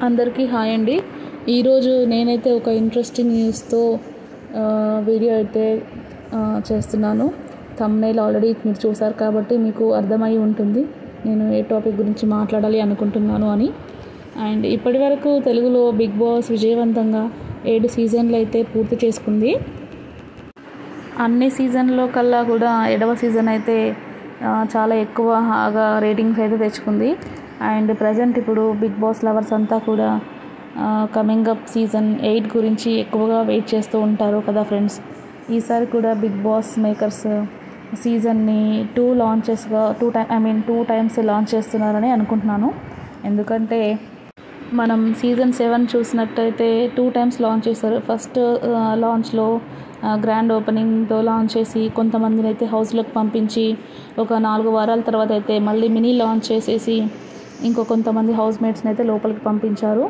అందరికీ హాయ్ అండి. ఈరోజు నేనైతే ఒక ఇంట్రెస్టింగ్ న్యూస్తో వీడియో అయితే చేస్తున్నాను. థంబ్నెయిల్ ఆల్రెడీ మీరు చూసారు కాబట్టి మీకు అర్థమై ఉంటుంది నేను ఏ టాపిక్ గురించి మాట్లాడాలి అనుకుంటున్నాను అని. అండ్ ఇప్పటి వరకు తెలుగులో బిగ్ బాస్ విజయవంతంగా 7 సీజన్లు అయితే పూర్తి చేసుకుంది. అన్ని సీజన్లో కల్లా కూడా 7వ సీజన్ అయితే చాలా ఎక్కువగా రేటింగ్స్ అయితే తెచ్చుకుంది. అండ్ ప్రజెంట్ ఇప్పుడు బిగ్ బాస్ లవర్స్ అంతా కూడా కమింగ్ అప్ సీజన్ 8 గురించి ఎక్కువగా వెయిట్ చేస్తూ ఉంటారు కదా ఫ్రెండ్స్. ఈసారి కూడా బిగ్ బాస్ మేకర్స్ సీజన్ని 2 టైమ్స్ లాంచ్ చేస్తున్నారని అనుకుంటున్నాను. ఎందుకంటే మనం సీజన్ 7 చూసినట్టయితే 2 టైమ్స్ లాంచ్ చేస్తారు. ఫస్ట్ లాంచ్లో గ్రాండ్ ఓపెనింగ్తో లాంచ్ చేసి కొంతమందిని అయితే హౌస్లోకి పంపించి ఒక 4 వారాల తర్వాత అయితే మళ్ళీ మినీ లాంచ్ చేసేసి ఇంకో కొంతమంది హౌస్ మేట్స్ని అయితే లోపలికి పంపించారు.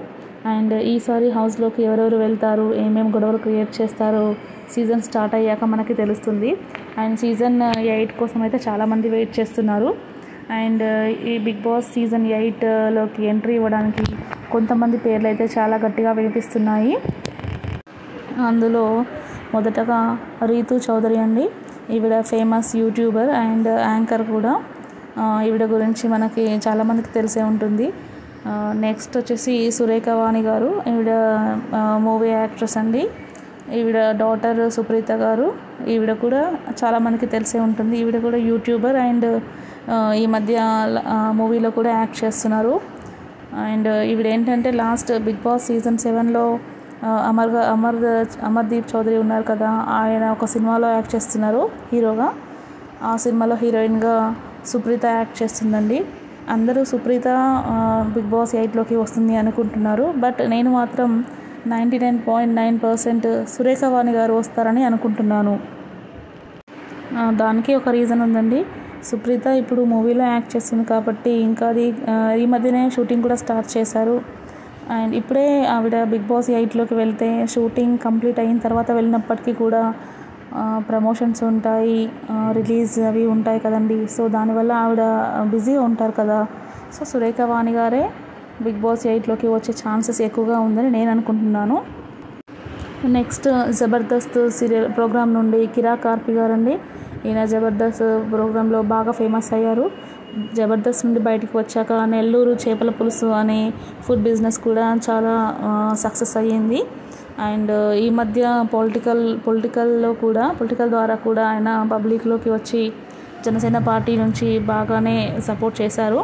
అండ్ ఈసారి హౌస్లోకి ఎవరెవరు వెళ్తారు, ఏమేమి గొడవలు క్రియేట్ చేస్తారో సీజన్ స్టార్ట్ అయ్యాక మనకి తెలుస్తుంది. అండ్ సీజన్ 8 కోసం అయితే చాలామంది వెయిట్ చేస్తున్నారు. అండ్ ఈ బిగ్ బాస్ సీజన్ 8లోకి ఎంట్రీ ఇవ్వడానికి కొంతమంది పేర్లు అయితే చాలా గట్టిగా వినిపిస్తున్నాయి. అందులో మొదటగా రీతు చౌదరి అండి. ఈవిడ ఫేమస్ యూట్యూబర్ అండ్ యాంకర్ కూడా. ఈవిడ గురించి మనకి చాలామందికి తెలిసే ఉంటుంది. నెక్స్ట్ వచ్చేసి సురేఖ వాణి గారు. ఈవిడ మూవీ యాక్ట్రెస్ అండి. ఈవిడ డాటర్ సుప్రీత గారు. ఈవిడ కూడా చాలామందికి తెలిసే ఉంటుంది. ఈవిడ కూడా యూట్యూబర్ అండ్ ఈ మధ్య మూవీలో కూడా యాక్ట్ చేస్తున్నారు. అండ్ ఈవిడ ఏంటంటే లాస్ట్ బిగ్ బాస్ సీజన్ 7లో అమర్దీప్ చౌదరి ఉన్నారు కదా, ఆయన ఒక సినిమాలో యాక్ట్ చేస్తున్నారు హీరోగా. ఆ సినిమాలో హీరోయిన్గా సుప్రీత యాక్ట్ చేస్తుందండి. అందరూ సుప్రీత బిగ్ బాస్ 8లోకి వస్తుంది అనుకుంటున్నారు. బట్ నేను మాత్రం 99.9% సురేఖ వాణి గారు వస్తారని అనుకుంటున్నాను. దానికి ఒక రీజన్ ఉందండి. సుప్రీత ఇప్పుడు మూవీలో యాక్ట్ చేస్తుంది కాబట్టి ఇంకా అది ఈ మధ్యనే షూటింగ్ కూడా స్టార్ట్ చేశారు. అండ్ ఇప్పుడే ఆవిడ బిగ్ బాస్ 8లోకి వెళ్తే షూటింగ్ కంప్లీట్ అయిన తర్వాత వెళ్ళినప్పటికీ కూడా ప్రమోషన్స్ ఉంటాయి, రిలీజ్ అవి ఉంటాయి కదండి. సో దానివల్ల ఆవిడ బిజీగా ఉంటారు కదా. సో సురేఖ వాణి గారే బిగ్ బాస్ 8లోకి వచ్చే ఛాన్సెస్ ఎక్కువగా ఉందని నేను అనుకుంటున్నాను. నెక్స్ట్ జబర్దస్త్ సీరియల్ ప్రోగ్రామ్ నుండి కిరా కార్పి గారండి. ఈయన జబర్దస్త్ ప్రోగ్రాంలో బాగా ఫేమస్ అయ్యారు. జబర్దస్త్ నుండి బయటకు వచ్చాక నెల్లూరు చేపల పులుసు అనే ఫుడ్ బిజినెస్ కూడా చాలా సక్సెస్ అయ్యింది. అండ్ ఈ మధ్య పొలిటికల్ ద్వారా కూడా ఆయన పబ్లిక్లోకి వచ్చి జనసేన పార్టీ నుంచి బాగానే సపోర్ట్ చేశారు.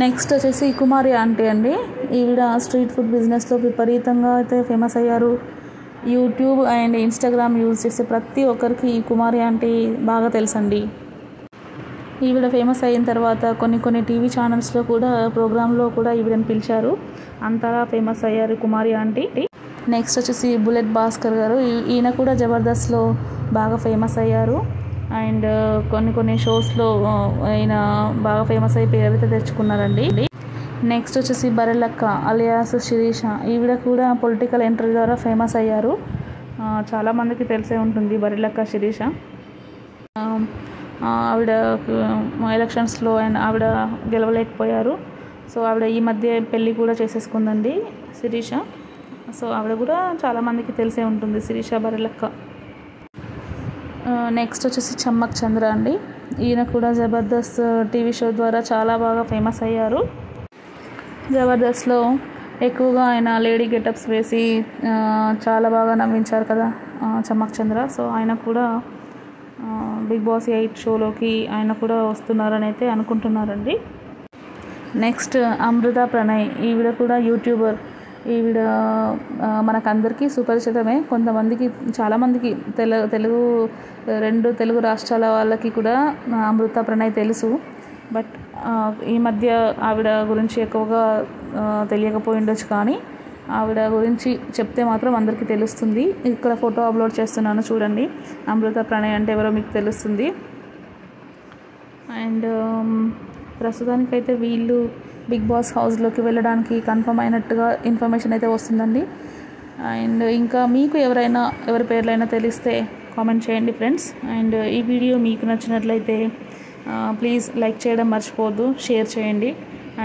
నెక్స్ట్ వచ్చేసి కుమారి ఆంటీ అండి. ఈవిడ స్ట్రీట్ ఫుడ్ బిజినెస్లో విపరీతంగా అయితే ఫేమస్ అయ్యారు. యూట్యూబ్ అండ్ ఇన్స్టాగ్రామ్ యూజ్ చేసే ప్రతి ఒక్కరికి ఈ కుమారి ఆంటీ బాగా తెలుసండి. ఈవిడ ఫేమస్ అయిన తర్వాత కొన్ని టీవీ ఛానల్స్లో కూడా ప్రోగ్రాంలో కూడా ఈవిడని పిలిచారు. అంతగా ఫేమస్ అయ్యారు కుమారి ఆంటీ. నెక్స్ట్ వచ్చేసి బుల్లెట్ భాస్కర్ గారు. ఈయన కూడా జబర్దస్త్లో బాగా ఫేమస్ అయ్యారు. అండ్ కొన్ని షోస్లో ఆయన బాగా ఫేమస్ అయ్యి పేరైతే తెచ్చుకున్నారండి. నెక్స్ట్ వచ్చేసి బరెలక్క అలియాస్ శిరీష. ఈవిడ కూడా పొలిటికల్ ఎంట్రీ ద్వారా ఫేమస్ అయ్యారు. చాలామందికి తెలిసే ఉంటుంది బరెలక్క శిరీష. ఆవిడ ఎలక్షన్స్లో ఆవిడ గెలవలేకపోయారు. సో ఆవిడ ఈ మధ్య పెళ్ళి కూడా చేసేసుకుందండి శిరీష. సో ఆవిడ కూడా చాలామందికి తెలిసే ఉంటుంది శిరీష బరెలక్క. నెక్స్ట్ వచ్చేసి చమ్మక్ చంద్ర అండి. ఈయన కూడా జబర్దస్త్ టీవీ షో ద్వారా చాలా బాగా ఫేమస్ అయ్యారు. జబర్దస్త్లో ఎక్కువగా ఆయన లేడీ గెటప్స్ వేసి చాలా బాగా నవ్వించారు కదా చమ్మక్ చంద్ర. సో ఆయన కూడా బిగ్ బాస్ 8 షోలోకి ఆయన కూడా వస్తున్నారని అయితే అనుకుంటున్నారండి. నెక్స్ట్ అమృత ప్రణయ్. ఈవిడ కూడా యూట్యూబర్. ఈవిడ మనకందరికీ సుపరిచితమే. కొంతమందికి చాలామందికి రెండు తెలుగు రాష్ట్రాల వాళ్ళకి కూడా అమృత ప్రణయ్ తెలుసు. బట్ ఈ మధ్య ఆవిడ గురించి ఎక్కువగా తెలియకపోయి ఉండొచ్చు, కానీ ఆవిడ గురించి చెప్తే మాత్రం అందరికీ తెలుస్తుంది. ఇక్కడ ఫోటో అప్లోడ్ చేస్తున్నాను చూడండి. అమృత ప్రణయ్ అంటే ఎవరో మీకు తెలుస్తుంది. అండ్ ప్రస్తుతానికైతే వీళ్ళు బిగ్ బాస్ హౌస్లోకి వెళ్ళడానికి కన్ఫర్మ్ అయినట్టుగా ఇన్ఫర్మేషన్ అయితే వస్తుందండి. అండ్ ఇంకా మీకు ఎవరి పేర్లైనా తెలిస్తే కామెంట్ చేయండి ఫ్రెండ్స్. అండ్ ఈ వీడియో మీకు నచ్చినట్లయితే ప్లీజ్ లైక్ చేయడం మర్చిపోవద్దు, షేర్ చేయండి.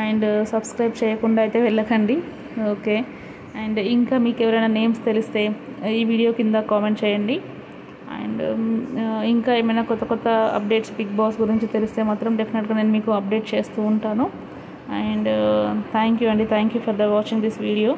అండ్ సబ్స్క్రైబ్ చేయకుండా అయితే వెళ్ళకండి. ఓకే, అండ్ ఇంకా మీకు ఎవరైనా నేమ్స్ తెలిస్తే ఈ వీడియో కింద కామెంట్ చేయండి. అండ్ ఇంకా ఏమైనా కొత్త కొత్త అప్డేట్స్ బిగ్ బాస్ గురించి తెలిస్తే మాత్రం డెఫినెట్గా నేను మీకు అప్డేట్ చేస్తూ ఉంటాను. అండ్ థ్యాంక్ యూ అండి, thank you for watching this video.